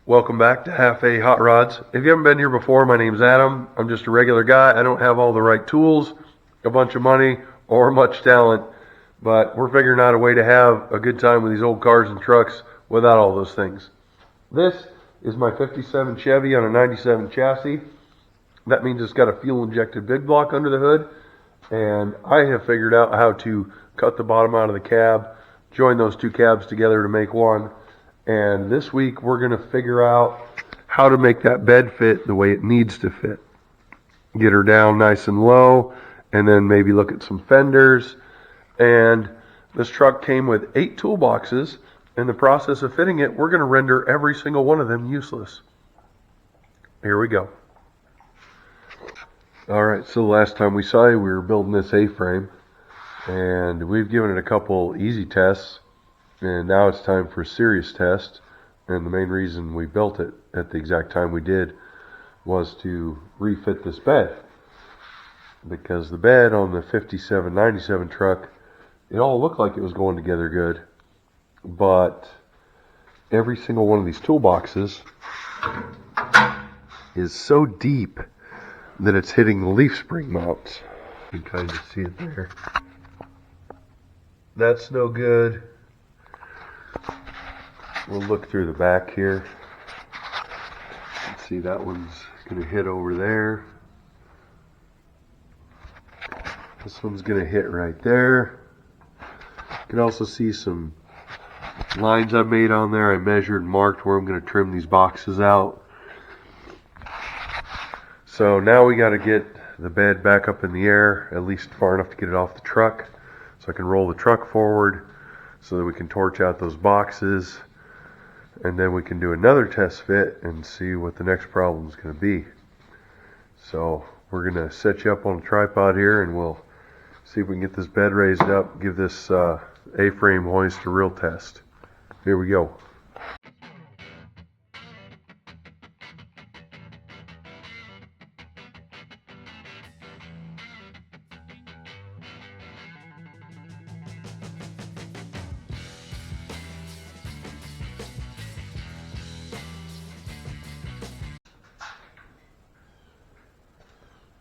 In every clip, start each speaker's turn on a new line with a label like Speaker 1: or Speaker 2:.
Speaker 1: Welcome back to Half A Hot Rods. If you haven't been here before, my name's Adam. I'm just a regular guy. I don't have all the right tools, a bunch of money, or much talent, but we're figuring out a way to have a good time with these old cars and trucks without all those things. This is my 57 Chevy on a 97 chassis. That means it's got a fuel-injected big block under the hood, and I have figured out how to cut the bottom out of the cab, join those two cabs together to make one. And this week we're going to figure out how to make that bed fit the way it needs to fit. Get her down nice and low, and then maybe look at some fenders. And this truck came with 8 toolboxes. In the process of fitting it, we're going to render every single one of them useless. Here we go. Alright, so the last time we saw you, we were building this A-frame. And we've given it a couple easy tests. And now it's time for a serious test, and the main reason we built it at the exact time we did was to refit this bed, because the bed on the 57-97 truck, it all looked like it was going together good, but every single one of these toolboxes is so deep that it's hitting the leaf spring mounts. You can kind of see it there. That's no good. We'll look through the back here. Let's see, that one's going to hit over there. This one's going to hit right there. You can also see some lines I made on there. I measured and marked where I'm going to trim these boxes out. So now we got to get the bed back up in the air, at least far enough to get it off the truck, so I can roll the truck forward so that we can torch out those boxes. And then we can do another test fit and see what the next problem is going to be. So we're going to set you up on a tripod here, and we'll see if we can get this bed raised up, give this A-frame hoist a real test. Here we go.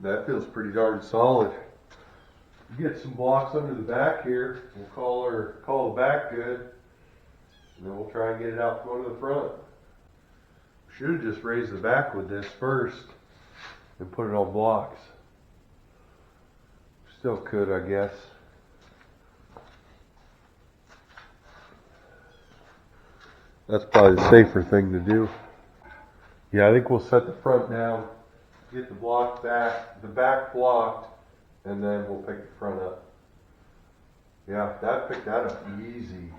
Speaker 1: That feels pretty darn solid. Get some blocks under the back here. We'll call the back good, and then we'll try and get it out going to the front. Should have just raised the back with this first and put it on blocks. Still could, I guess. That's probably the safer thing to do. Yeah, I think we'll set the front down, get the back blocked, and then we'll pick the front up. Yeah, that picked that up easy.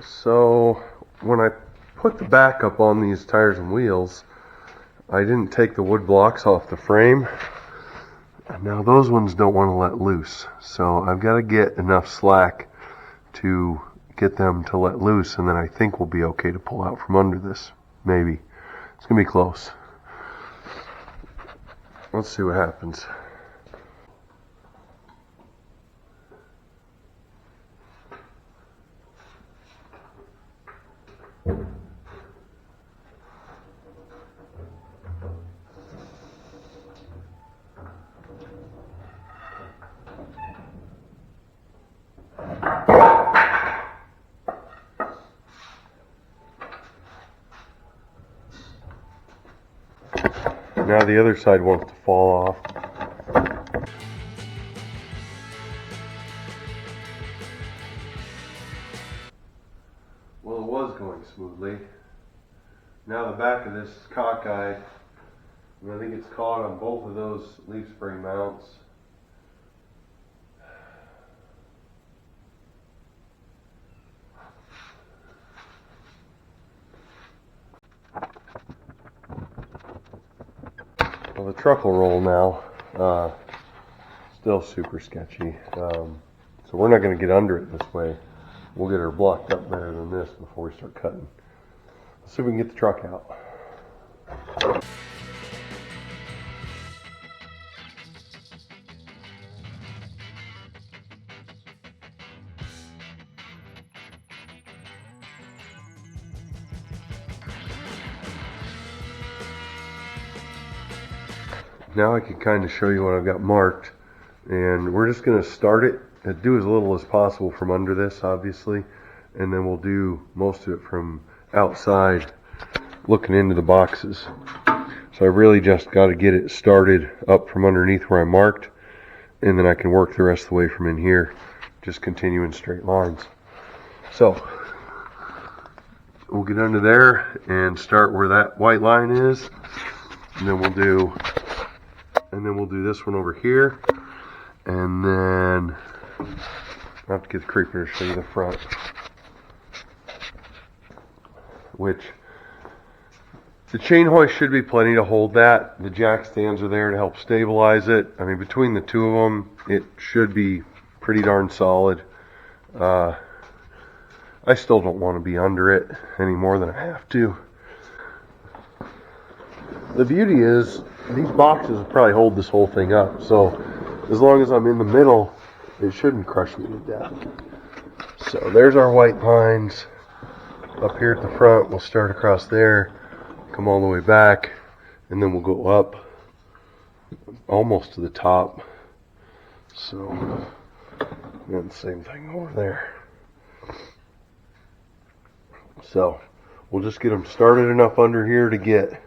Speaker 1: So when I put the back up on these tires and wheels, I didn't take the wood blocks off the frame. Now those ones don't want to let loose, so I've got to get enough slack to get them to let loose, and then I think we'll be okay to pull out from under this. Maybe. It's going to be close. Let's see what happens. now the other side wants to fall off. Well, it was going smoothly. Now the back of this is cockeyed, and I think it's caught on both of those leaf spring mounts. Well, the truck will roll now. Still super sketchy. So we're not going to get under it this way. We'll get her blocked up better than this before we start cutting. Let's see if we can get the truck out. Now I can kind of show you what I've got marked, and we're just going to start it and do as little as possible from under this, obviously, and then we'll do most of it from outside looking into the boxes. So I really just got to get it started up from underneath where I marked, and then I can work the rest of the way from in here, just continue in straight lines. So we'll get under there and start where that white line is, and then we'll do this one over here, and then I have to get the creeper to show you the front, which the chain hoist should be plenty to hold that. The jack stands are there to help stabilize it. I mean, between the two of them, it should be pretty darn solid. I still don't want to be under it any more than I have to. The beauty is these boxes will probably hold this whole thing up, so as long as I'm in the middle, it shouldn't crush me to death. So there's our white lines up here at the front. We'll start across there, come all the way back, and then we'll go up almost to the top. So and the same thing over there. So we'll just get them started enough under here to get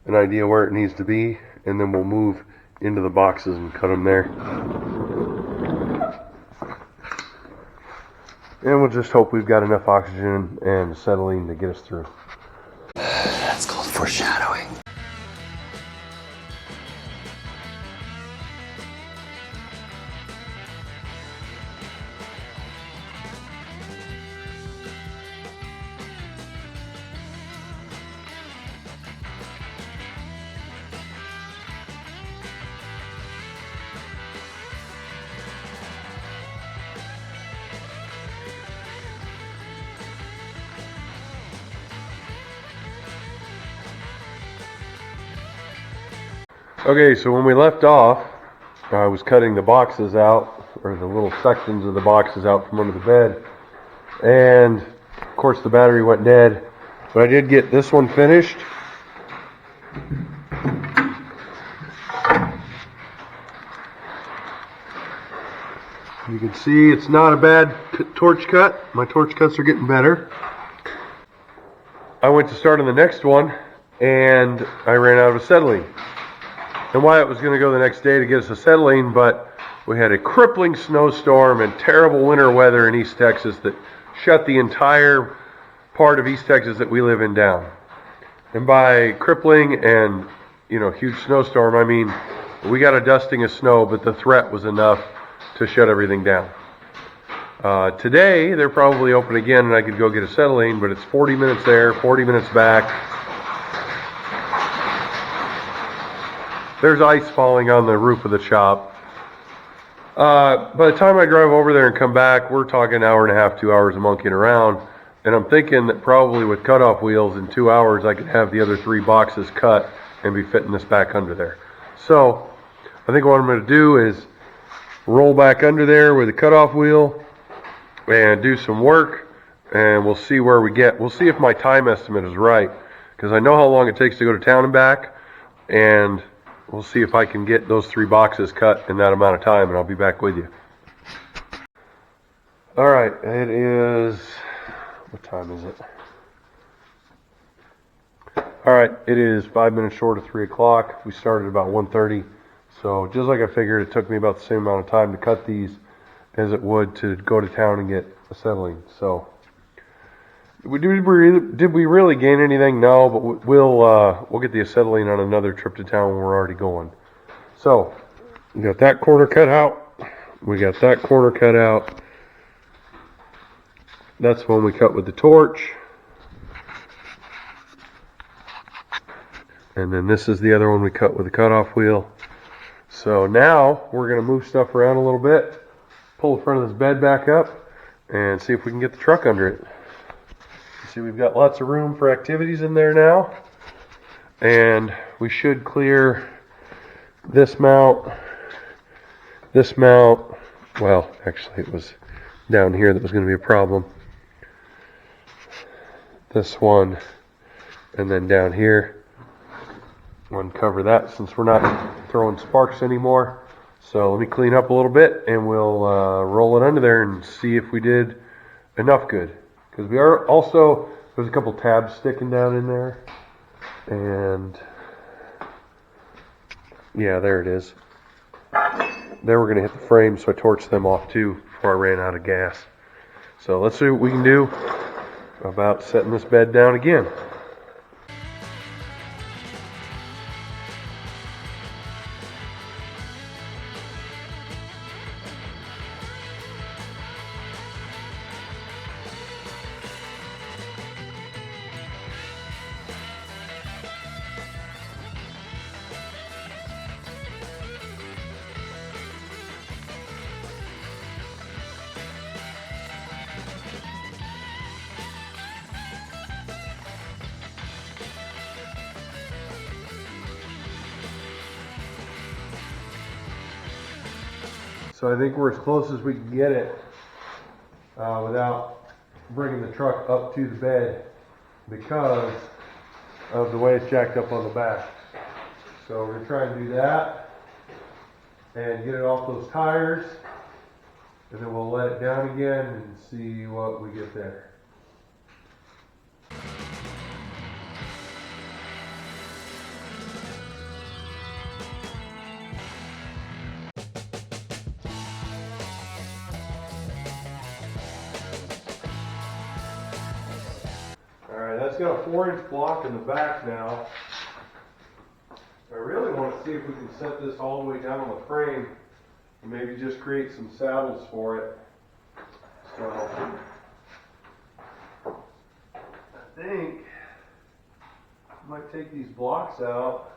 Speaker 1: an idea where it needs to be, and then we'll move into the boxes and cut them there. And we'll just hope we've got enough oxygen and acetylene to get us through.
Speaker 2: That's called foreshadowing.
Speaker 1: Okay, so when we left off, I was cutting the boxes out, or the little sections of the boxes out from under the bed, and of course the battery went dead, but I did get this one finished. You can see it's not a bad torch cut. My torch cuts are getting better. I went to start on the next one, and I ran out of acetylene. And Wyatt was going to go the next day to get us acetylene, but we had a crippling snowstorm and terrible winter weather in East Texas that shut the entire part of East Texas that we live in down. And by crippling and, huge snowstorm, I mean we got a dusting of snow, but the threat was enough to shut everything down. Today, they're probably open again and I could go get acetylene, but it's 40 minutes there, 40 minutes back. There's ice falling on the roof of the shop. By the time I drive over there and come back, we're talking an hour and a half, 2 hours of monkeying around. And I'm thinking that probably with cutoff wheels in 2 hours, I could have the other 3 boxes cut and be fitting this back under there. So I think what I'm going to do is roll back under there with a cutoff wheel and do some work, and we'll see where we get. We'll see if my time estimate is right, because I know how long it takes to go to town and back, and we'll see if I can get those 3 boxes cut in that amount of time, and I'll be back with you. All right, it is, what time is it? Alright, it is 5 minutes short of 3 o'clock. We started about 1:30. So just like I figured, it took me about the same amount of time to cut these as it would to go to town and get acetylene. So did we really gain anything? No, but we'll get the acetylene on another trip to town when we're already going. So we got that corner cut out. We got that corner cut out. That's one we cut with the torch. And then this is the other one we cut with the cutoff wheel. So now we're going to move stuff around a little bit, pull the front of this bed back up, and see if we can get the truck under it. See, we've got lots of room for activities in there now. And we should clear this mount. Well, actually it was down here that was going to be a problem. This one, and then down here. Uncover that since we're not throwing sparks anymore. So let me clean up a little bit and we'll roll it under there and see if we did enough good. Because we are also, there's a couple tabs sticking down in there. And yeah, there it is. Then we're going to hit the frame, so I torched them off too before I ran out of gas. So let's see what we can do about setting this bed down again. So I think we're as close as we can get it without bringing the truck up to the bed because of the way it's jacked up on the back. So we're going to try and do that and get it off those tires, and then we'll let it down again and see what we get there. Alright, that's got a 4-inch block in the back now. I really want to see if we can set this all the way down on the frame and maybe just create some saddles for it. So I think I might take these blocks out,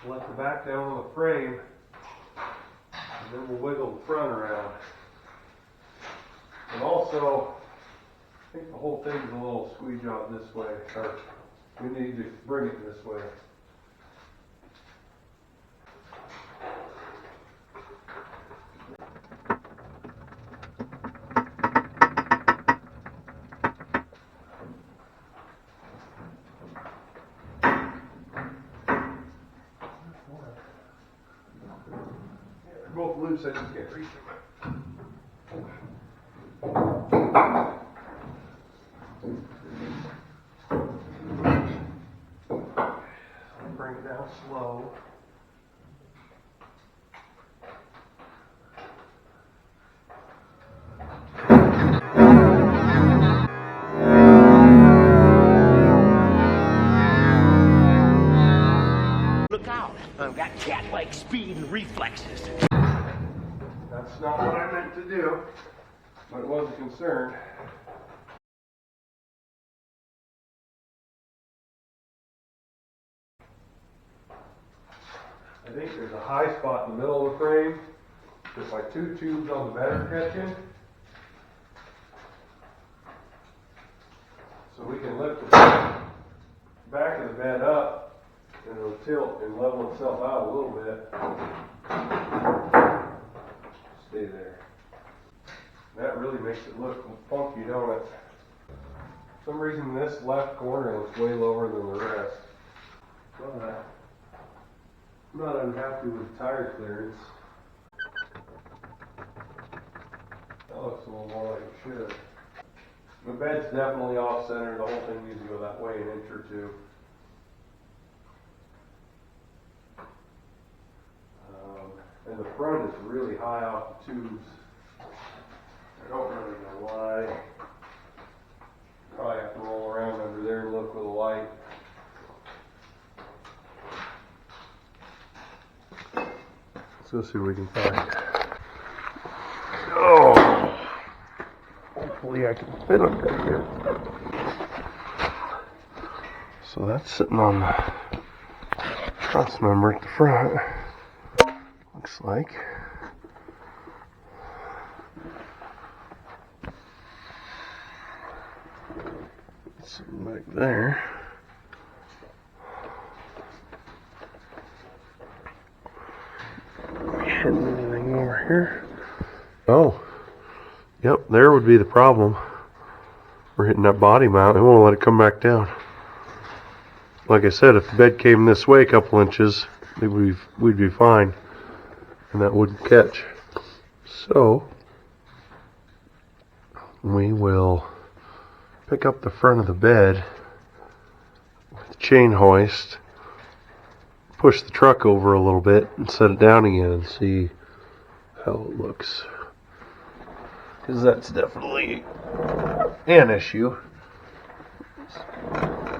Speaker 1: let the back down on the frame, and then we'll wiggle the front around. And also, I think the whole thing's a little squeeze job this way, or we need to bring it this way. They're both loose, I just can't reach them. Bring it down slow.
Speaker 3: Look out, I've got cat-like speed and reflexes.
Speaker 1: That's not what I meant to do, but it was a concern. I think there's a high spot in the middle of the frame, just like 2 tubes on the bed are catching. So we can lift the back of the bed up and it'll tilt and level itself out a little bit. Stay there. That really makes it look funky, don't it? For some reason this left corner looks way lower than the rest. But I'm not unhappy with the tire clearance. That looks a little more like it should. The bed's definitely off center. The whole thing needs to go that way an inch or two. the front is really high off the tubes. I don't really know why. Probably have to roll around under there and look with a light. Let's go see what we can find. Oh! Hopefully I can fit under here. So that's sitting on the truss member at the front. Looks like. Something back there. Hitting anything over here? Oh, yep, there would be the problem. We're hitting that body mount. I won't let it come back down. Like I said, if the bed came this way a couple inches, we'd be fine, and that wouldn't catch. So we will pick up the front of the bed with the chain hoist, push the truck over a little bit, and set it down again and see how it looks. Because that's definitely an issue.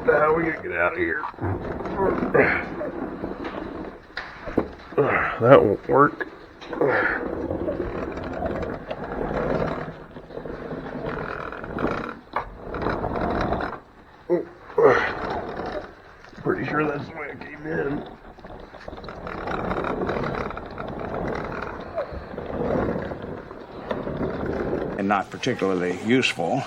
Speaker 1: Now we gotta get out of here. That won't work. Pretty sure that's the way it came in.
Speaker 4: And not particularly useful.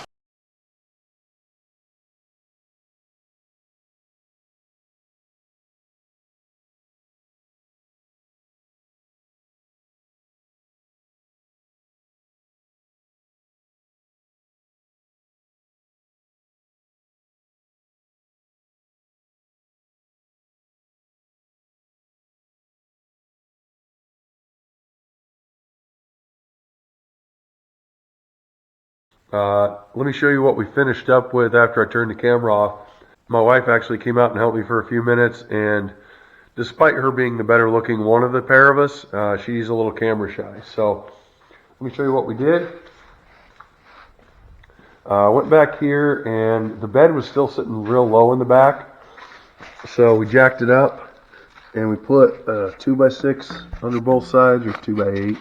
Speaker 1: Let me show you what we finished up with after I turned the camera off. My wife actually came out and helped me for a few minutes, and despite her being the better looking one of the pair of us, she's a little camera shy. So let me show you what we did. Went back here, and the bed was still sitting real low in the back. So we jacked it up, and we put a 2x6 under both sides, or 2x8.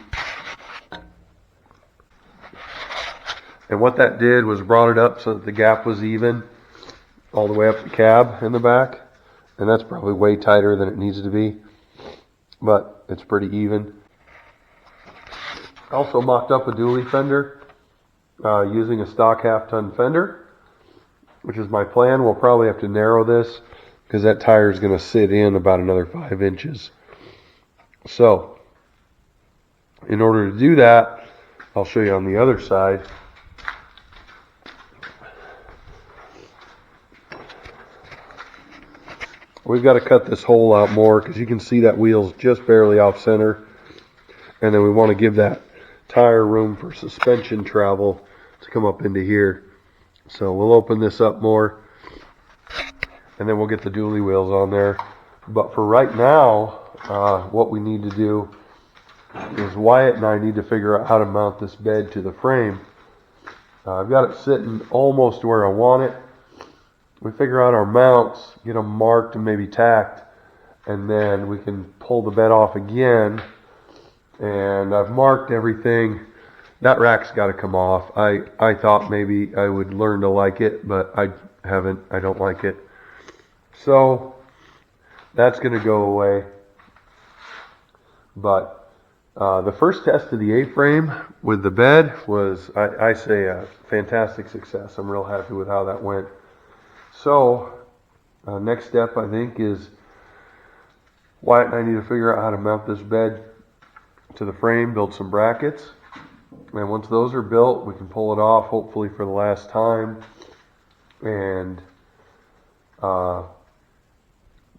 Speaker 1: And what that did was brought it up so that the gap was even all the way up the cab in the back. And that's probably way tighter than it needs to be, but it's pretty even. Also mocked up a dually fender using a stock half-ton fender, which is my plan. We'll probably have to narrow this because that tire is going to sit in about another 5 inches. So in order to do that, I'll show you on the other side. We've got to cut this hole out more because you can see that wheel's just barely off center. And then we want to give that tire room for suspension travel to come up into here. So we'll open this up more, and then we'll get the dually wheels on there. But for right now, what we need to do is Wyatt and I need to figure out how to mount this bed to the frame. I've got it sitting almost where I want it. We figure out our mounts, get them marked and maybe tacked, and then we can pull the bed off again. And I've marked everything. That rack's got to come off. I thought maybe I would learn to like it, but I haven't. I don't like it. So that's going to go away. But the first test of the A-frame with the bed was, I say, a fantastic success. I'm real happy with how that went. So, next step I think is Wyatt and I need to figure out how to mount this bed to the frame, build some brackets, and once those are built, we can pull it off, hopefully for the last time, and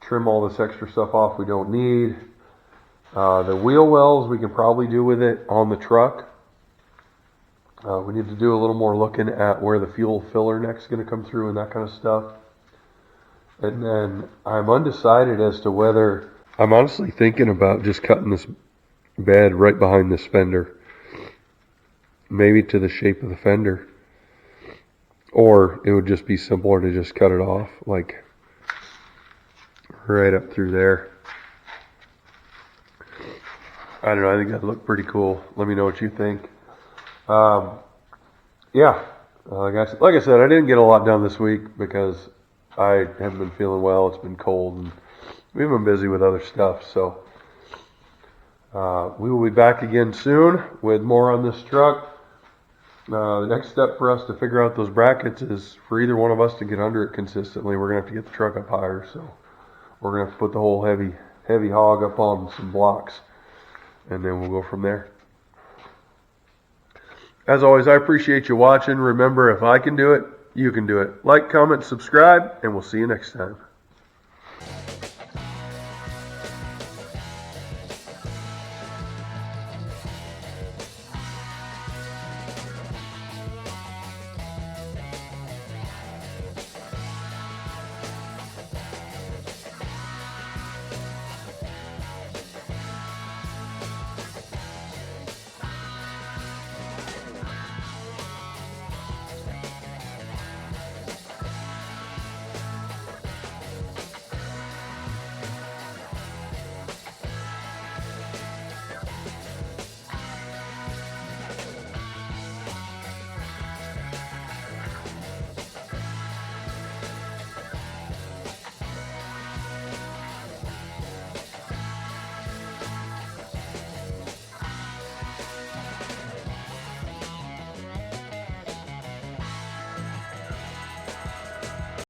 Speaker 1: trim all this extra stuff off we don't need. The wheel wells we can probably do with it on the truck. We need to do a little more looking at where the fuel filler neck's going to come through and that kind of stuff. And then I'm undecided as to whether, I'm honestly thinking about just cutting this bed right behind this fender. Maybe to the shape of the fender. Or it would just be simpler to just cut it off, like right up through there. I don't know, I think that'd look pretty cool. Let me know what you think. Yeah, like I said, I didn't get a lot done this week because I haven't been feeling well. It's been cold and we've been busy with other stuff. So we will be back again soon with more on this truck. The next step for us to figure out those brackets is for either one of us to get under it consistently. We're going to have to get the truck up higher. So we're going to have to put the whole heavy hog up on some blocks. And then we'll go from there. As always, I appreciate you watching. Remember, if I can do it, you can do it. Like, comment, subscribe, and we'll see you next time.